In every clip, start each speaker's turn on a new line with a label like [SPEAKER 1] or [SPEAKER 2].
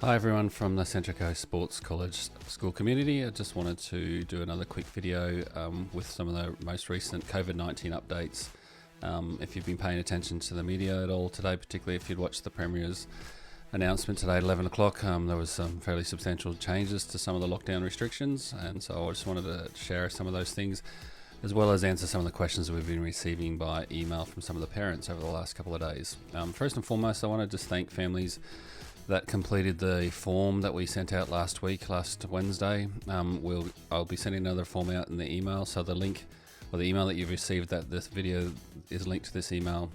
[SPEAKER 1] Hi everyone from the Central Coast Sports College school community. I just wanted to do another quick video with some of the most recent COVID-19 updates. If you've been paying attention to the media at all today, particularly if you'd watched the Premier's announcement today at 11 o'clock, there was some fairly substantial changes to some of the lockdown restrictions, and so I just wanted to share some of those things as well as answer some of the questions that we've been receiving by email from some of the parents over the last couple of days. First and foremost, I want to just thank families that completed the form that we sent out last Wednesday. I'll be sending another form out in the email, so the link or the email that you've received, that this video is linked to this email.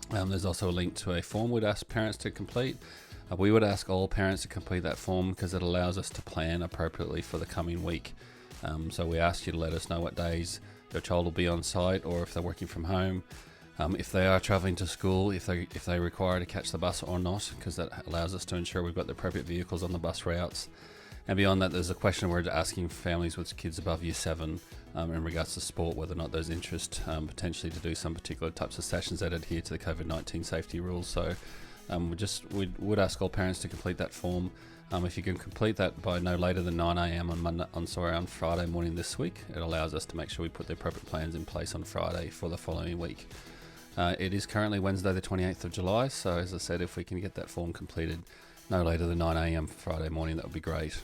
[SPEAKER 1] There's also a link to a form we'd ask parents to complete. We would ask all parents to complete that form because it allows us to plan appropriately for the coming week. So we ask you to let us know what days your child will be on site, or if they're working from home. If they are travelling to school, if they require to catch the bus or not, because that allows us to ensure we've got the appropriate vehicles on the bus routes. And beyond that, there's a question we're asking families with kids above Year 7 in regards to sport, whether or not there's interest potentially to do some particular types of sessions that adhere to the COVID-19 safety rules. So we would ask all parents to complete that form. If you can complete that by no later than 9 a.m. on Friday morning this week, it allows us to make sure we put the appropriate plans in place on Friday for the following week. It is currently Wednesday the 28th of July, so as I said, if we can get that form completed no later than 9 a.m. Friday morning, that would be great.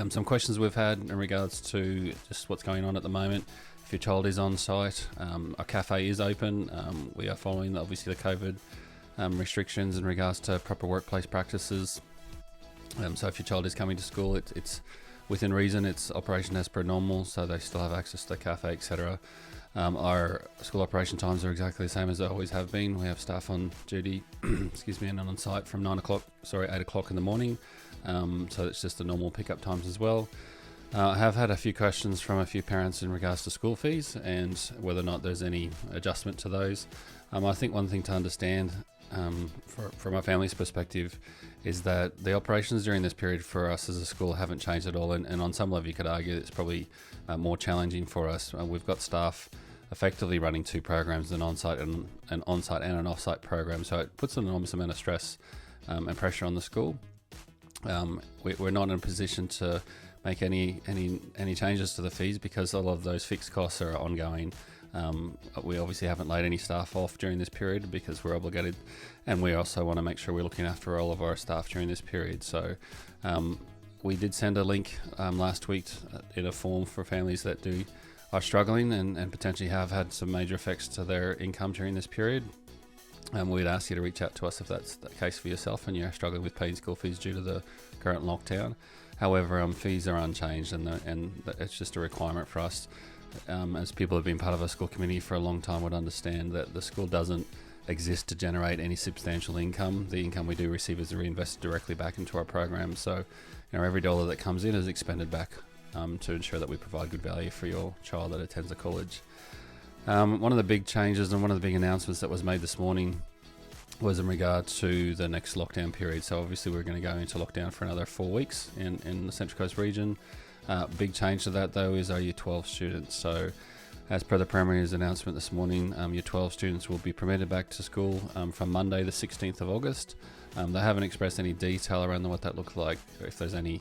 [SPEAKER 1] Some questions we've had in regards to just what's going on at the moment. If your child is on site, our cafe is open. We are following obviously the COVID restrictions in regards to proper workplace practices. So if your child is coming to school, it's within reason, it's operation as per normal, so they still have access to the cafe, etc. Our school operation times are exactly the same as they always have been. We have staff on duty, and on site from 8 o'clock in the morning. So it's just the normal pickup times as well. I have had a few questions from a few parents in regards to school fees and whether or not there's any adjustment to those. I think one thing to understand from our family's perspective is that the operations during this period for us as a school haven't changed at all, and on some level you could argue it's probably more challenging for us. We've got staff effectively running two programs, an on-site and an off-site program, so it puts an enormous amount of stress and pressure on the school. We're not in a position to make any changes to the fees because a lot of those fixed costs are ongoing. We obviously haven't laid any staff off during this period because we're obligated, and we also want to make sure we're looking after all of our staff during this period. So we did send a link last week in a form for families that are struggling and potentially have had some major effects to their income during this period. We'd ask you to reach out to us if that's the case for yourself and you're struggling with paying school fees due to the current lockdown. However, fees are unchanged, and it's just a requirement for us. As people who have been part of our school community for a long time would understand that the school doesn't exist to generate any substantial income. The income we do receive is reinvested directly back into our program. So, every dollar that comes in is expended back to ensure that we provide good value for your child that attends a college. One of the big changes and one of the big announcements that was made this morning was in regard to the next lockdown period. So obviously we're going to go into lockdown for another 4 weeks in the Central Coast region. Big change to that though is our Year 12 students. So as per the Premier's announcement this morning, Year 12 students will be permitted back to school from Monday the 16th of August. They haven't expressed any detail around what that looks like, if there's any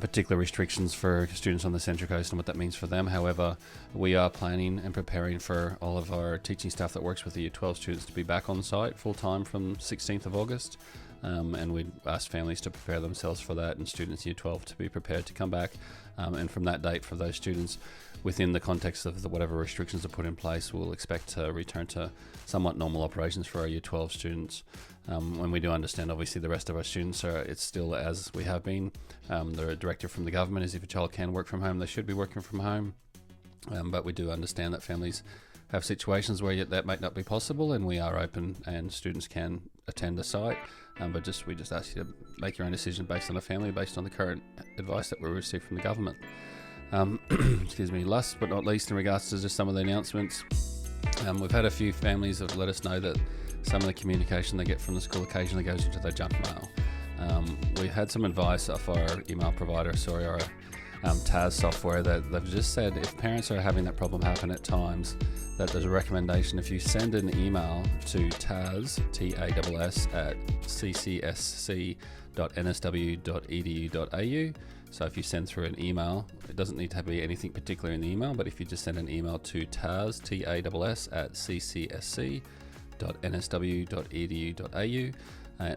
[SPEAKER 1] particular restrictions for students on the Central Coast and what that means for them. However, we are planning and preparing for all of our teaching staff that works with the Year 12 students to be back on site full time from 16th of August. And we'd ask families to prepare themselves for that, and students Year 12 to be prepared to come back. And from that date, for those students, within the context of whatever restrictions are put in place, we'll expect to return to somewhat normal operations for our Year 12 students. When we do understand, obviously, the rest of our students it's still as we have been. The directive from the government is if a child can work from home, they should be working from home. But we do understand that families have situations where that might not be possible, and we are open and students can attend the site. But we just ask you to make your own decision based on a family, based on the current advice that we received from the government. Excuse me. Last but not least, in regards to just some of the announcements, we've had a few families that let us know that some of the communication they get from the school occasionally goes into their junk mail. We had some advice off our email provider, TAS software that they've just said if parents are having that problem happen at times, that there's a recommendation if you send an email to TAS, TASS, at ccsc.nsw.edu.au. So if you send through an email, it doesn't need to be anything particular in the email, but if you just send an email to TAS, TASS, at ccsc.nsw.edu.au,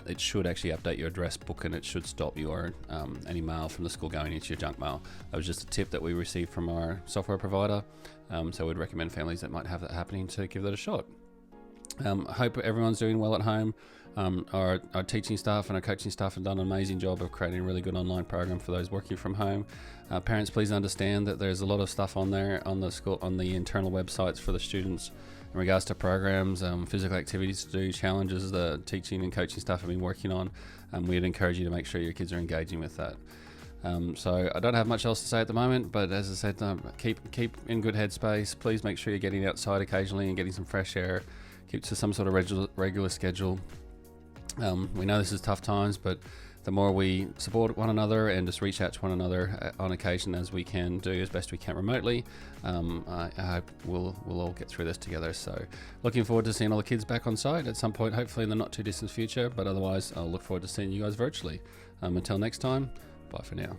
[SPEAKER 1] it should actually update your address book, and it should stop your any mail from the school going into your junk mail. That was just a tip that we received from our software provider, so we'd recommend families that might have that happening to give that a shot. I hope everyone's doing well at home. Our teaching staff and our coaching staff have done an amazing job of creating a really good online program for those working from home. Parents, please understand that there's a lot of stuff on there on the internal websites for the students in regards to programs, physical activities to do, challenges the teaching and coaching staff have been working on. We'd encourage you to make sure your kids are engaging with that. So I don't have much else to say at the moment, but as I said, keep in good headspace. Please make sure you're getting outside occasionally and getting some fresh air. Keep to some sort of regular schedule. We know this is tough times, but the more we support one another and just reach out to one another on occasion as we can do as best we can remotely, I hope we'll all get through this together. So looking forward to seeing all the kids back on site at some point, hopefully in the not too distant future, but otherwise I'll look forward to seeing you guys virtually. Until next time, bye for now.